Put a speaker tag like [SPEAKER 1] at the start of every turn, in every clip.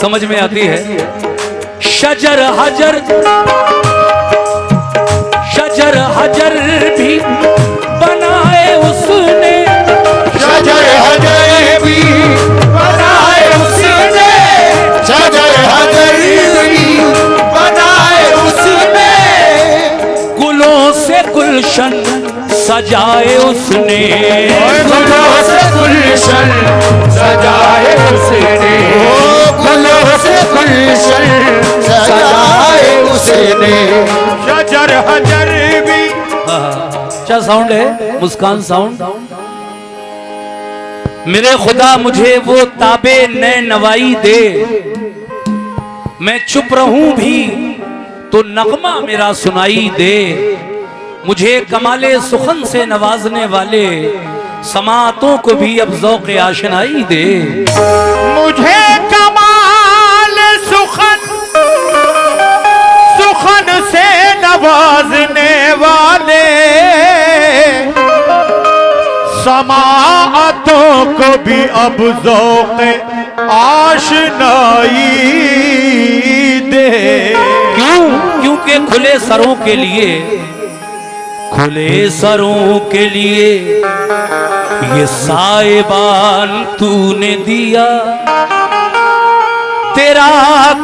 [SPEAKER 1] समझ में आती है। शजर हजर भी बनाए उसने,
[SPEAKER 2] शजर हजर भी बनाए उसने, शजर हजर भी बनाए उसने,
[SPEAKER 1] गुलों से गुलशन सजाए उसने,
[SPEAKER 2] गुलों से गुलशन सजाए उसने, गुलों से गुलशन सजाए उसने। शजर हजर भी।
[SPEAKER 1] क्या साउंड है? मुस्कान साउंड। मेरे खुदा मुझे वो ताबे नए नवाई दे, मैं चुप रहूं भी तो नगमा मेरा सुनाई दे। मुझे कमाले सुखन से नवाजने वाले समातों को भी अब ज़ौक़ आशनाई दे।
[SPEAKER 2] मुझे कमाल सुखन से नवाजने वाले समातों को भी अब ज़ौक़ आशनाई दे।
[SPEAKER 1] क्यों? क्योंकि खुले सरों के लिए, खुले सरों के लिए ये साइबान तूने दिया, तेरा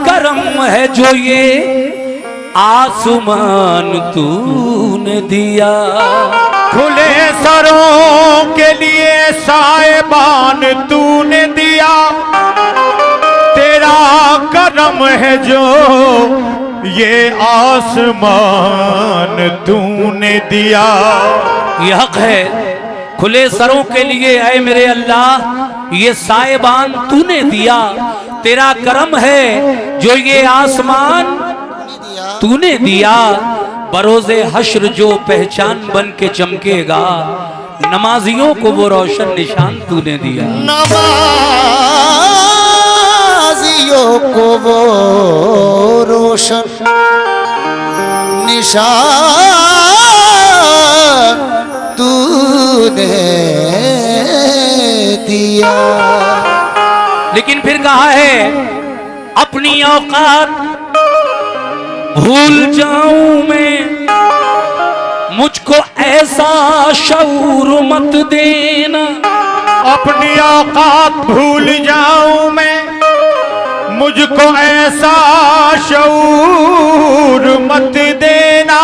[SPEAKER 1] करम है जो ये आसमान तूने दिया।
[SPEAKER 2] खुले सरों के लिए साइबान तूने दिया, तेरा करम है जो ये आसमान तूने दिया।
[SPEAKER 1] ये हक है खुले सरों के लिए ऐ मेरे अल्लाह, ये साइबान तूने दिया, तेरा करम है जो ये आसमान तूने दिया। बरोज़े हश्र जो पहचान बन के चमकेगा, नमाजियों को वो रोशन निशान तूने दिया।
[SPEAKER 2] नमाजियों को वो रोशन निशान तूने दिया।
[SPEAKER 1] लेकिन फिर कहा है अपनी औकात भूल जाऊं मैं, मुझको ऐसा शऊर मत देना।
[SPEAKER 2] अपनी औकात भूल जाऊं मैं, मुझको ऐसा शऊर मत देना।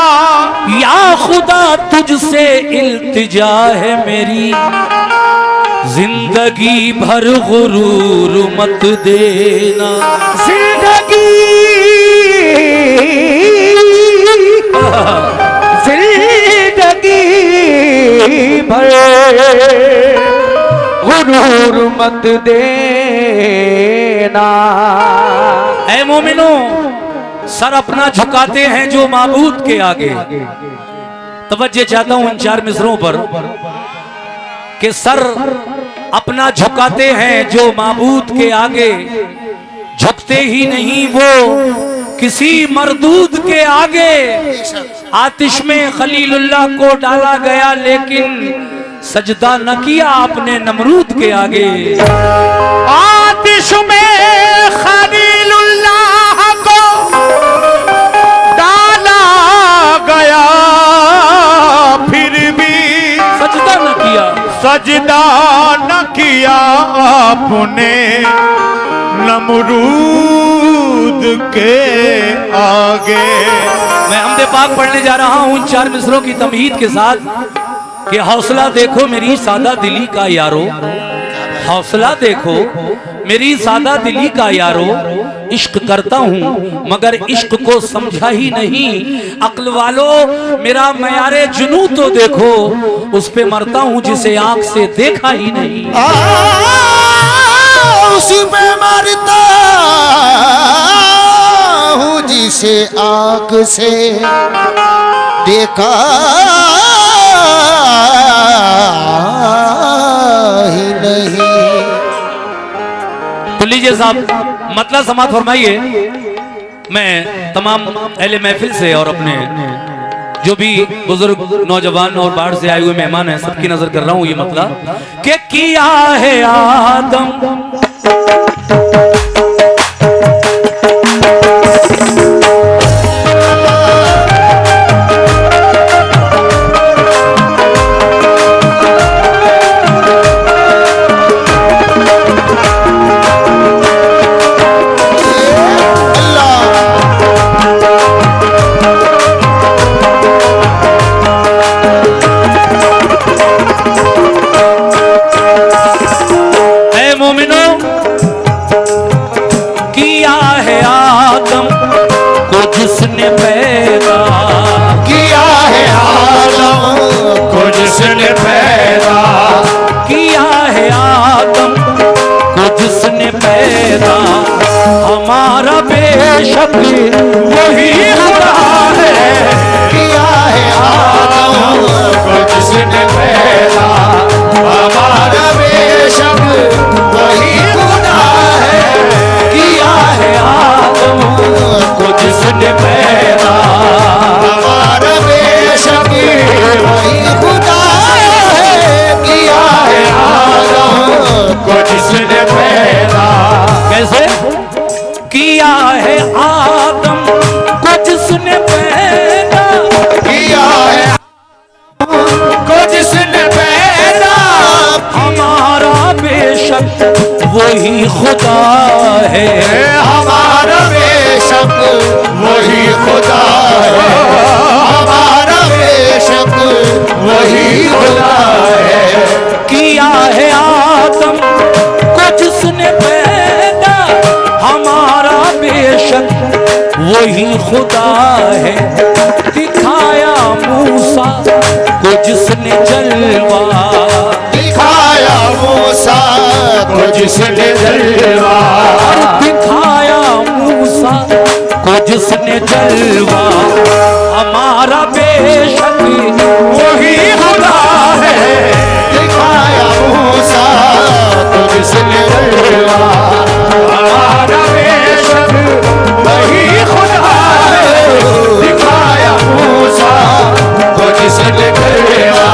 [SPEAKER 1] या खुदा तुझसे इल्तिजा है मेरी, जिंदगी भर गुरूर मत देना।
[SPEAKER 2] जिंदगी भर गुरूर मत देना।
[SPEAKER 1] ऐ मोमिनो, सर अपना झुकाते हैं जो माबूद के आगे। तवज्जो चाहता हूं इन चार मिसरों पर कि सर अपना झुकाते हैं जो माबूद के आगे, झुकते ही नहीं वो किसी मरदूद के आगे। आतिश में खलीलुल्लाह को डाला गया, लेकिन सजदा न किया आपने नमरूद के आगे।
[SPEAKER 2] आतिश में खलीलुल्लाह को डाला गया, फिर भी
[SPEAKER 1] सजदा न किया,
[SPEAKER 2] सजदा न किया आपने नमरूद के आगे।
[SPEAKER 1] मैं हमदे पाक पढ़ने जा रहा हूं इन चार मिसरों की तमहीद के साथ कि हौसला देखो मेरी सादा दिली का यारो, हौसला देखो मेरी सादा दिली का यारो। इश्क करता हूं मगर इश्क को समझा ही नहीं, अक्ल वालों मेरा मयारे जुनू तो देखो, उस पे मरता हूं जिसे आंख से देखा ही नहीं।
[SPEAKER 2] उस पे मरता हूं जिसे आंख से देखा ही नहीं।
[SPEAKER 1] तो लीजिए साहब मतलब समात फरमाइए। मैं तमाम अहले महफिल से और अपने जो भी बुजुर्ग नौजवान और बाहर से आए हुए मेहमान हैं सबकी नजर कर रहा हूं ये मतलब कि किया है आदम मोमिनो किया है आदम को जिसने पैदा,
[SPEAKER 2] किया है आदम को जिसने पैदा,
[SPEAKER 1] किया है आदम को जिसने पैदा, हमारा बेशक वही खुदा है।
[SPEAKER 2] किया है आदम को जिसने पैदा, हमारा बेशक वही खुदा है।
[SPEAKER 1] किया है आदम
[SPEAKER 2] को जिसने पैदा, हमारा बेशक वही खुदा है। किया है आदम को जिसने पैदा,
[SPEAKER 1] कैसे किया है आदम को जिसने पैदा,
[SPEAKER 2] किया है को जिसने पैदा,
[SPEAKER 1] हमारा बेशक वही खुदा है।
[SPEAKER 2] हमारा बेशक वही खुदा है। हमारा बेशक वही खुदा है।
[SPEAKER 1] किया है आदम को जिसने पैदा, हमारा बेशक वही खुदा है। दिखाया मूसा को जिसने जलवा,
[SPEAKER 2] दिखाया मूसा को जिसने जलवा,
[SPEAKER 1] दिखाया मूसा को जिसने जलवा, हमारा बेशक वही खुदा है।
[SPEAKER 2] दिखाया मूसा को जिसने जलवा, हमारा बेशक वही खुदा है। दिखाया मूसा को जिसने जलवा,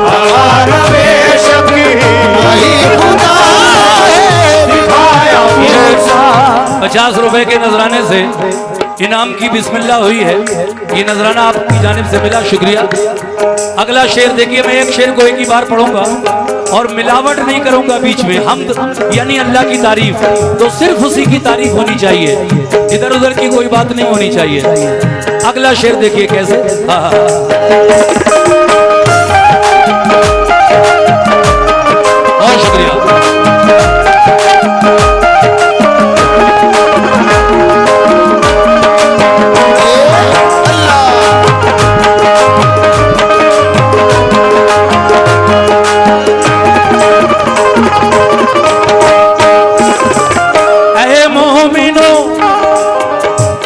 [SPEAKER 2] हमारा बेशक वही खुदा है। दिखाया मूसा।
[SPEAKER 1] 50 रुपए के नजराने से इनाम की बिस्मिल्लाह हुई है। ये नजराना आपकी जानिब से मिला, शुक्रिया। अगला शेर देखिए, मैं एक शेर को एक ही बार पढ़ूंगा और मिलावट नहीं करूंगा बीच में। हमद यानी अल्लाह की तारीफ, तो सिर्फ उसी की तारीफ होनी चाहिए, इधर उधर की कोई बात नहीं होनी चाहिए। अगला शेर देखिए कैसे। बहुत शुक्रिया।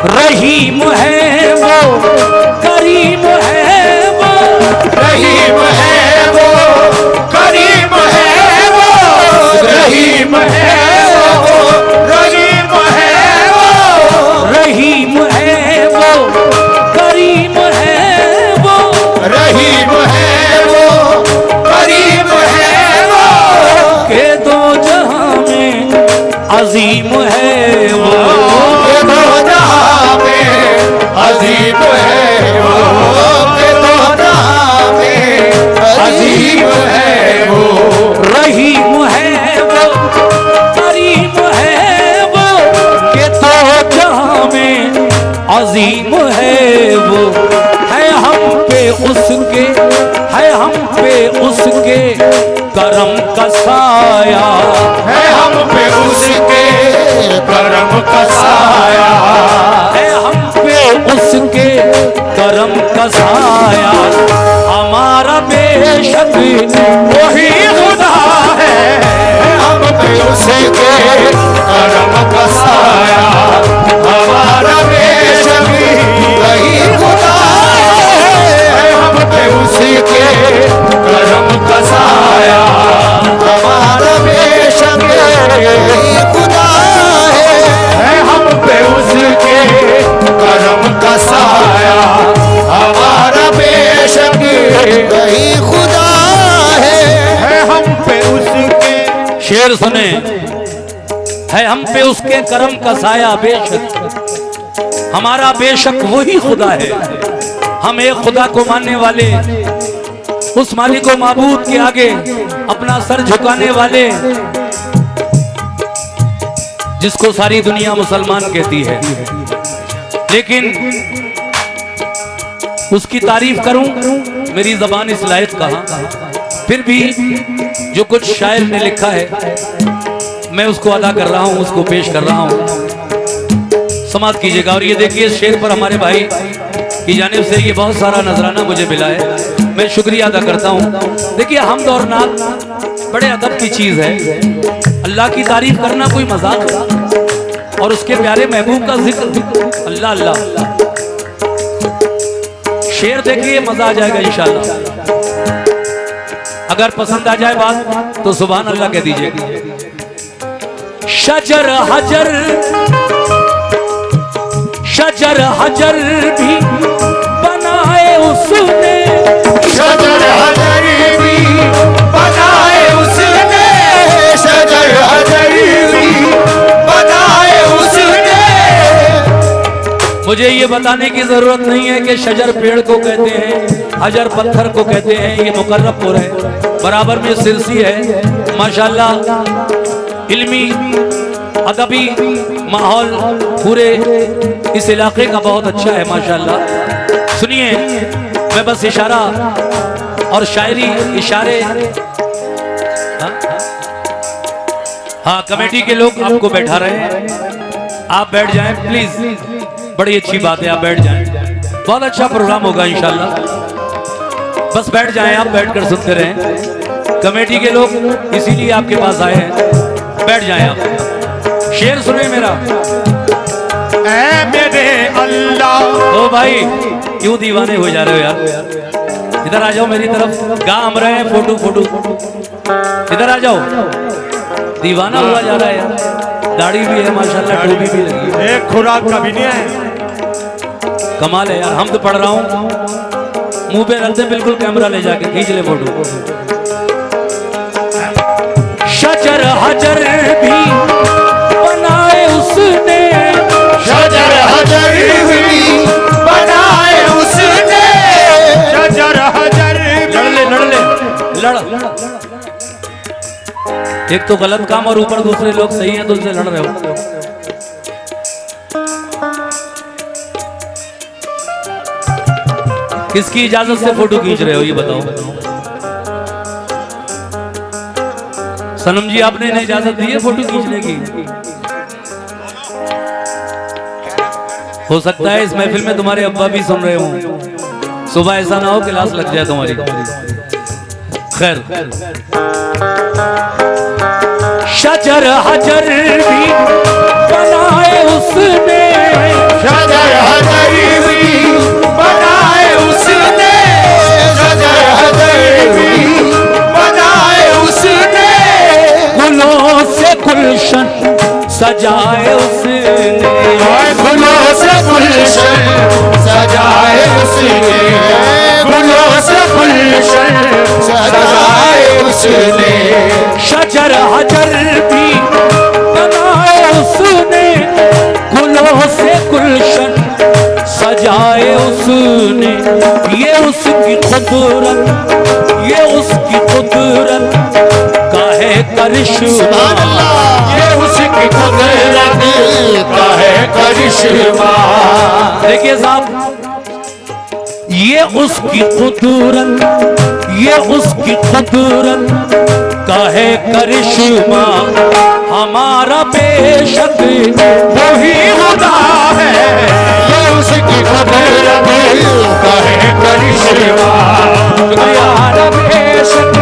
[SPEAKER 1] रहीम है वो, करीम है वो,
[SPEAKER 2] रहीम है वो, करीम है वो, रहीम है वो, रहीम है वो,
[SPEAKER 1] रहीम है वो, करीम है वो,
[SPEAKER 2] रहीम है वो, करीम है वो,
[SPEAKER 1] के दो जहां में अजीम है वो,
[SPEAKER 2] के दो जहां में अजीम है वो, के दो जहां में अजीम है वो,
[SPEAKER 1] रहीम है वो, करीम है वो, के दो जहां में अजीम है वो। है हम पे उसके, है हम पे उसके करम का साया,
[SPEAKER 2] है हम पे उसके करम का साया,
[SPEAKER 1] है हम पे उसके करम का साया, हमारा बेशक वही खुदा है।
[SPEAKER 2] हम पे उसके करम का साया, हमारा बेशक वही खुदा है। हम पे उसके करम का साया, हमारा बेशक वही खुदा है। हम पे उसके करम का साया, हमारा बेशक वही खुदा है। हम पे उसके।
[SPEAKER 1] शेर सुने, है हम पे उसके करम का साया, बेशक हमारा बेशक वही खुदा है। हम एक खुदा को मानने वाले, उस मालिक व माबूद के आगे अपना सर झुकाने वाले, जिसको सारी दुनिया मुसलमान कहती है, लेकिन उसकी तारीफ करूं मेरी जबान इस लायक कहां। फिर भी जो कुछ शायर ने लिखा है मैं उसको अदा कर रहा हूँ, उसको पेश कर रहा हूँ, समाप्त कीजिएगा। और ये देखिए शेर पर हमारे भाई की जानिब से ये बहुत सारा नजराना मुझे मिला है, मैं शुक्रिया अदा करता हूँ। देखिए हमद और नात बड़े अदब की चीज़ है, अल्लाह की तारीफ करना कोई मजाक है और उसके प्यारे महबूब का जिक्र अल्लाह अल्लाह। शेर देखिए मजा आ जाएगा इंशाल्लाह, अगर पसंद आ जाए बात तो सुभान अल्लाह कह दीजिएगा। शजर हजर शजर हजर भी बनाए उसने,
[SPEAKER 2] शजर हजर भी बनाए उसने, शजर हजर भी बनाए उसने।
[SPEAKER 1] मुझे ये बताने की जरूरत नहीं है कि शजर पेड़ को कहते हैं, हजर पत्थर को कहते हैं, ये मुकर्रबपुर है, बराबर में सिरसी है। माशाल्लाह इल्मी अदबी माहौल पूरे इस इलाके का बहुत अच्छा है माशाल्लाह। सुनिए मैं बस इशारा और शायरी इशारे, हाँ कमेटी के लोग आपको बैठा रहे हैं, आप बैठ जाएं प्लीज, बड़ी अच्छी बात है आप बैठ जाएं, बहुत अच्छा प्रोग्राम होगा इंशाल्लाह। बस बैठ जाएं आप, बैठकर सुनते रहें, कमेटी के लोग इसीलिए आपके पास आए हैं, बैठ जाएं आप। शेर सुने मेरा।
[SPEAKER 2] ऐ मेरे अल्लाह।
[SPEAKER 1] ओ भाई क्यों दीवाने हो जा रहे हो यार, इधर आ जाओ मेरी तरफ, गा हम रहे हैं फोटो फोटो, इधर आ जाओ, दीवाना हुआ जा रहा है यार, दाढ़ी भी है माशाल्लाह, टोपी भी लगी है,
[SPEAKER 2] एक खुराक का भी नहीं है,
[SPEAKER 1] कमाल है यार। हम तो पढ़ रहा हूँ, मुंह पे रखते बिल्कुल, कैमरा ले जाके खींच ले फोटो। शजर हजर भी बनाए उसने,
[SPEAKER 2] शजर हजर भी बनाए उसने, शजर हजर
[SPEAKER 1] लड़ ले लड़ ले लड़, एक तो गलत काम और ऊपर दूसरे लोग सही हैं तो उससे लड़ रहे हो। किसकी इजाजत से फोटो खींच रहे हो ये बताओ। सनम जी आपने इन्हें इजाजत दी है फोटो खींचने की? हो सकता है इस महफिल में तुम्हारे अब्बा भी सुन रहे हो, सुबह ऐसा ना हो क्लास लग जाए तुम्हारी। खैर शजर हजर भी बनाए उसने,
[SPEAKER 2] शजर हजर भी बनाए उसने, शजर हजर भी बनाए उसने,
[SPEAKER 1] गुलों से गुलशन सजाए उसने,
[SPEAKER 2] गुलों से गुलशन सजाए उसने, गुलों से गुलशन सजाए उसने,
[SPEAKER 1] शजर हजर भी बनाए उसने, गुलों से गुलशन सजाए उसने। ये उसकी कुदरत, ये उसकी कुदरत का है करिश्मा,
[SPEAKER 2] ये उसकी कुदरत का है करिश्मा।
[SPEAKER 1] देखिए साहब, ये उसकी कुदरत, ये उसकी कुदरत का है करिश्मा, हमारा बेशक वही खुदा है,
[SPEAKER 2] ये उसकी कुदरत का है करिश्मा,
[SPEAKER 1] हमारा बेशक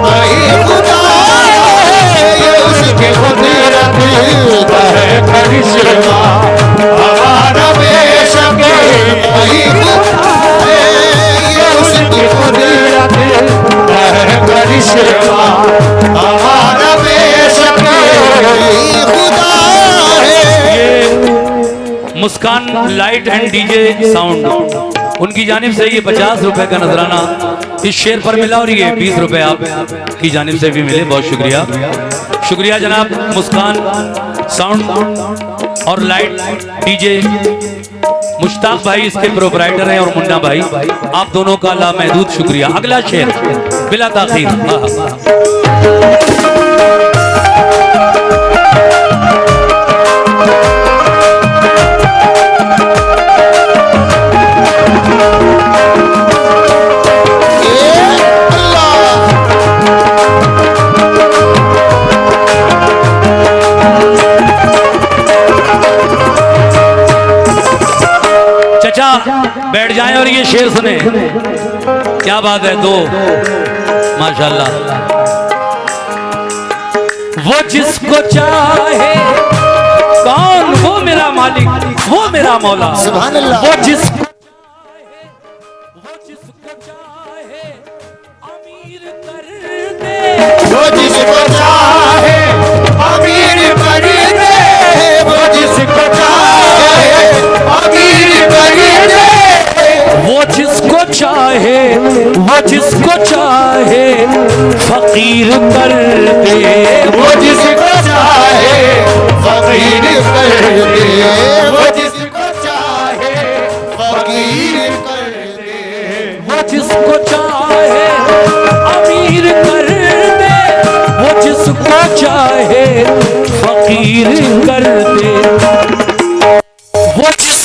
[SPEAKER 2] वही खुदा है, ये उसकी कुदरत का है करिश्मा, हमारा बेशक वही खुदा है, ये उसकी कुदरत का है करिश्मा, हमारा बेशक वही खुदा है।
[SPEAKER 1] मुस्कान लाइट एंड डीजे साउंड, उनकी जानिब से ये 50 रुपए का नजराना इस शेर पर मिला और ये 20 रुपए आप की जानिब से भी मिले, बहुत शुक्रिया। शुक्रिया जनाब मुस्कान साउंड और लाइट डीजे, मुश्ताक भाई इसके प्रोपराइटर हैं और मुन्ना भाई, आप दोनों का लामहदूद शुक्रिया। अगला शेर बिला ताखीर। बैठ जाएं और ये शेर सुने। क्या बात है, दो माशाल्लाह। वो जिसको चाहे, कौन? वो मेरा मालिक, वो मेरा मौला।
[SPEAKER 3] सुभान अल्लाह।
[SPEAKER 1] वो जिसको चाहे अमीर कर दे,
[SPEAKER 3] वो जिसको चाहे अमीर कर दे, वो जिसको चाहे अमीर कर दे,
[SPEAKER 1] वो जिसको चाहे, वो जिसको चाहे फकीर कर दे,
[SPEAKER 3] वो जिसको चाहे फकीर कर दे, वो जिसको चाहे फकीर कर दे,
[SPEAKER 1] वो जिसको चाहे अमीर कर दे, वो जिसको चाहे फकीर कर दे, वो जिस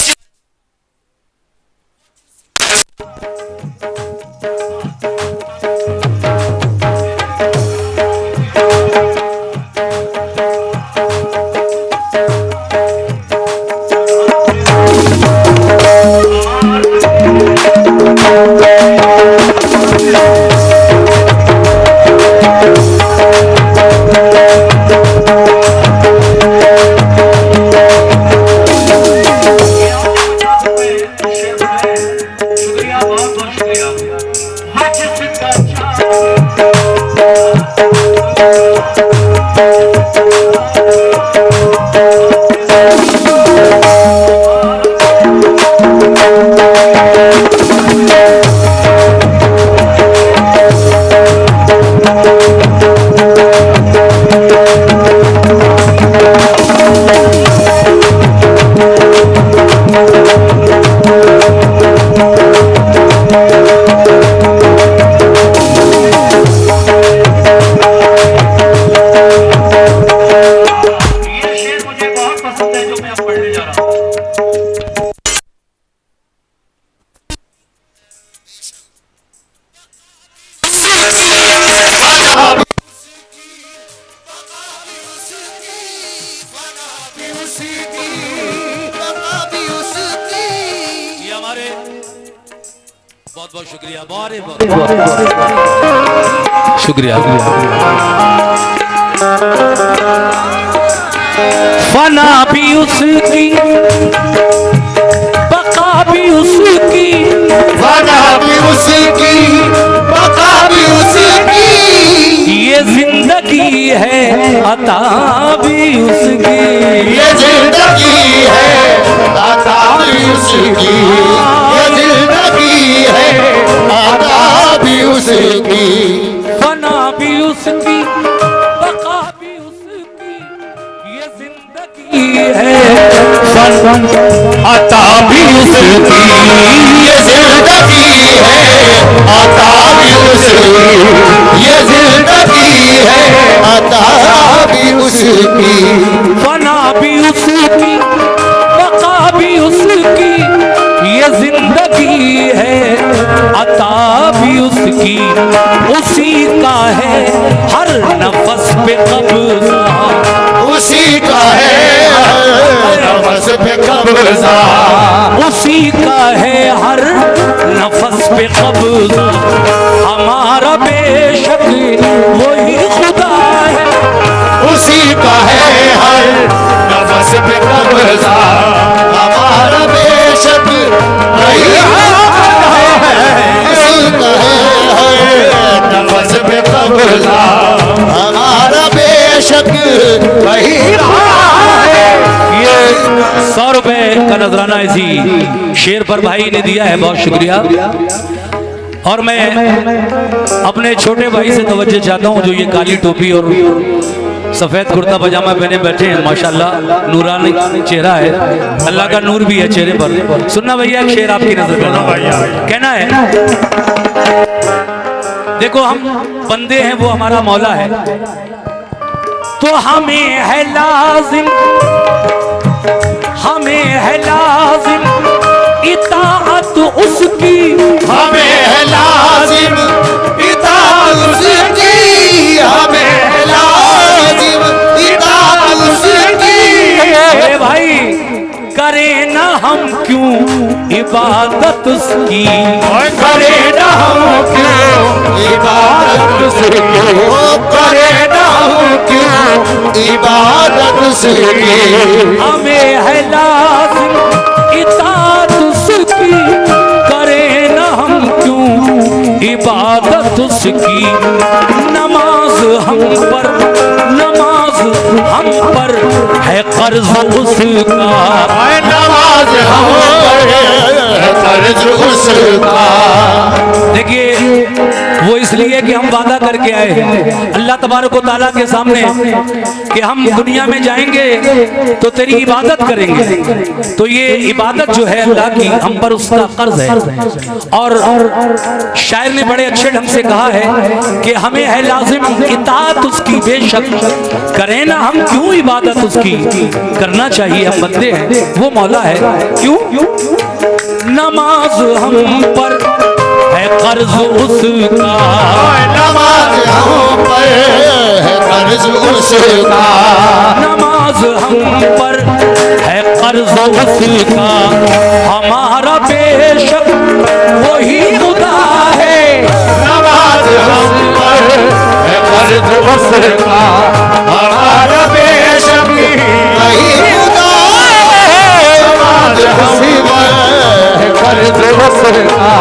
[SPEAKER 1] बहुत बहुत शुक्रिया, बहुत शुक्रिया। फना भी उसकी, बका भी उसकी,
[SPEAKER 3] फना भी उसकी, बका भी उसकी,
[SPEAKER 1] ये जिंदगी है अता भी उसकी,
[SPEAKER 3] ये जिंदगी है अता भी उसकी, ये जिंदगी है अता भी उसकी,
[SPEAKER 1] फना भी उसकी, बका भी उसकी, ये जिंदगी है
[SPEAKER 3] अता भी उसकी, ये जिंदगी है अता भी उसकी, ये जिंदगी है अता भी उसकी,
[SPEAKER 1] फना भी उसकी, बका भी उसकी, ये जिंदगी है अता भी उसकी, उसी का है हर नफस पे कब्जा,
[SPEAKER 3] उसी का है नफस पे कब्जा,
[SPEAKER 1] उसी का है हर नफस पे कब्जा, हमारा बेशक वही खुदा है,
[SPEAKER 3] उसी का है हर नफस पे कब्जा, हमारा बेशक वही खुदा है, उसी का है हर नफस पे कब्जा, हमारा बेशक वही है।
[SPEAKER 1] ये 100 रुपए का नजराना इसी शेर पर भाई ने दिया है, बहुत शुक्रिया। और मैं अपने छोटे भाई से तवज्जो चाहता हूँ जो ये काली टोपी और सफेद कुर्ता पजामा पहने बैठे हैं, माशाल्लाह नूरानी चेहरा है, अल्लाह का नूर भी है चेहरे पर। सुनना भैया, एक शेर आपकी नजर करना कहना है, देखो हम बंदे हैं, वो हमारा मौला है, तो हमें है लाजिम, हमें है लाजिम इताअत उसकी,
[SPEAKER 3] हमें है लाजिम इताअत उसकी, हमें है लाजिम इताअत उसकी,
[SPEAKER 1] भाई करे ना हम क्यों इबादत उसकी,
[SPEAKER 3] करे ना हम क्यों इबादत उसकी, करे ना हम क्यों इबादत उसकी।
[SPEAKER 1] हमें है लाज़िम इताअत उसकी, करे ना हम क्यों इबादत उसकी। नमाज हम पर, नमाज हम पर है कर्ज उसका,
[SPEAKER 3] नमाज हम पर है कर्ज उसका।
[SPEAKER 1] देखिए वो इसलिए कि हम वादा करके आए हैं अल्लाह तबारक व तआला के सामने कि हम दुनिया में जाएंगे तो तेरी इबादत करेंगे, तो ये इबादत जो है अल्लाह की हम पर उसका कर्ज है। और शायर ने बड़े अच्छे ढंग से कहा है कि हमें है लाजिम इताअत उसकी, बेशक करें ना हम क्यों इबादत उसकी, करना चाहिए, हम बंदे हैं, वो मौला है। क्यों? नमाज हम पर है कर्ज उसका,
[SPEAKER 3] नमाज हम पर है कर्ज उसका,
[SPEAKER 1] नमाज हम पर है कर्ज उसका। हमारा बेशक वही खुदा है,
[SPEAKER 3] नमाज हम पर है कर्ज उसका, हमारा बेशक वही खुदा है। नमाज हम पर है कर्ज उसका,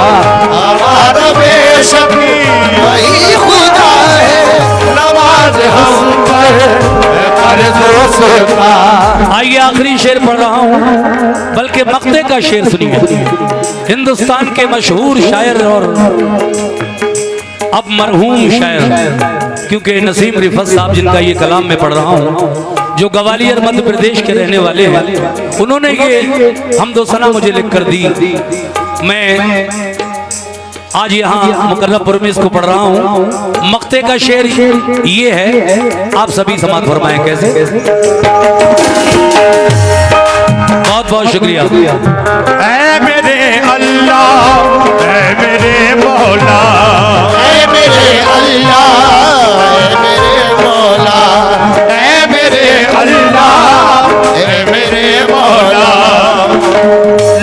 [SPEAKER 3] हमारा बेशक वही खुदा है। नमाज हम पर है कर्ज उसका।
[SPEAKER 1] आइए आखिरी शेर पढ़ रहा हूँ, बल्कि मक्ते का शेर सुनिए। हिंदुस्तान के मशहूर शायर और अब मरहूम शायर, क्योंकि नसीम रिफत साहब जिनका ये कलाम मैं पढ़ रहा हूँ, जो ग्वालियर मध्य प्रदेश के रहने वाले हैं, उन्होंने ये हमदो-सना मुझे लिख कर दी। मैं आज यहाँ मुकर्रमपुर में इसको पढ़ रहा हूँ। मक्ते का शेर ये है, आप सभी समात फरमाएं कैसे। बहुत बहुत शुक्रिया।
[SPEAKER 3] ऐ मेरे अल्लाह, ऐ मेरे मौला, ऐ मेरे अल्लाह, ऐ मेरे मौला, ऐ मेरे अल्लाह, ऐ मेरे मौला।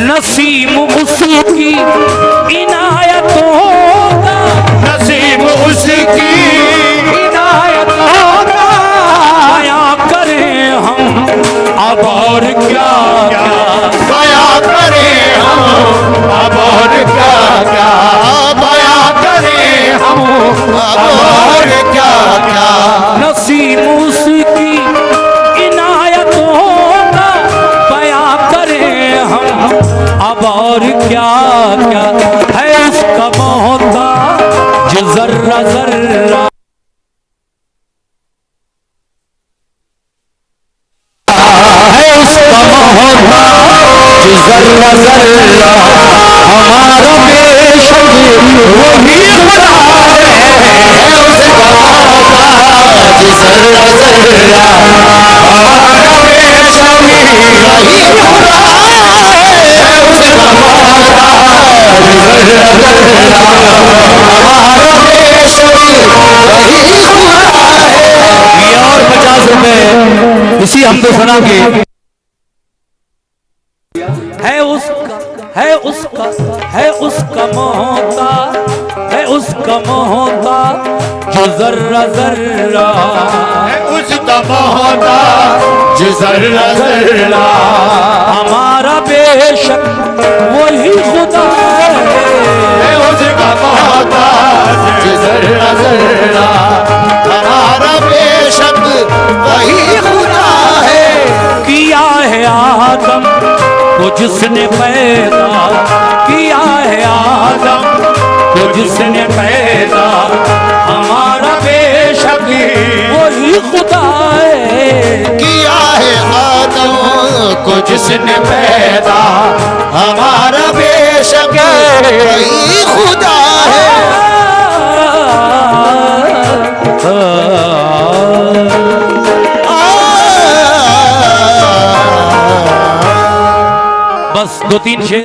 [SPEAKER 1] नसीम उसकी इनायतों का,
[SPEAKER 3] नसीब उसकी
[SPEAKER 1] इनायतों का बयां करें हम अब और क्या क्या,
[SPEAKER 3] बयां करें हम अब और क्या क्या, बयां करें हम अब और क्या क्या।
[SPEAKER 1] नसीम उसकी इनायतों का बयां करें हम अब और क्या क्या। है उसका मोहताज जर्रा जर्रा,
[SPEAKER 3] है उसका मोहताज जर्रा जर्रा, हमारा बेशक वही खुदा है। उसका मोहताज जर्रा जर्रा, हमारा बेशक वही खुदा है। उसका मोहताज जर्रा जर्रा, हमारा बेशक वही खुदा है।
[SPEAKER 1] ये और 50 रुपए इसी हमदो-सना के। है उसका मोहता, है उसका मोहता जो जर्रा जर्रा,
[SPEAKER 3] है उसका मोहताज जर्रा जर्रा,
[SPEAKER 1] हमारा बेशक वही खुदा है।
[SPEAKER 3] उसका मोहताज जर्रा जर्रा, हमारा बेशक वही खुदा है।
[SPEAKER 1] किया है आदम को जिसने पैदा, किया है आदम को जिसने पैदा, हमारा बेशक वही खुदा है।
[SPEAKER 3] किया है आदम को जिसने पैदा, हमारा बेशक वही खुदा है।
[SPEAKER 1] बस 2-3 शेर।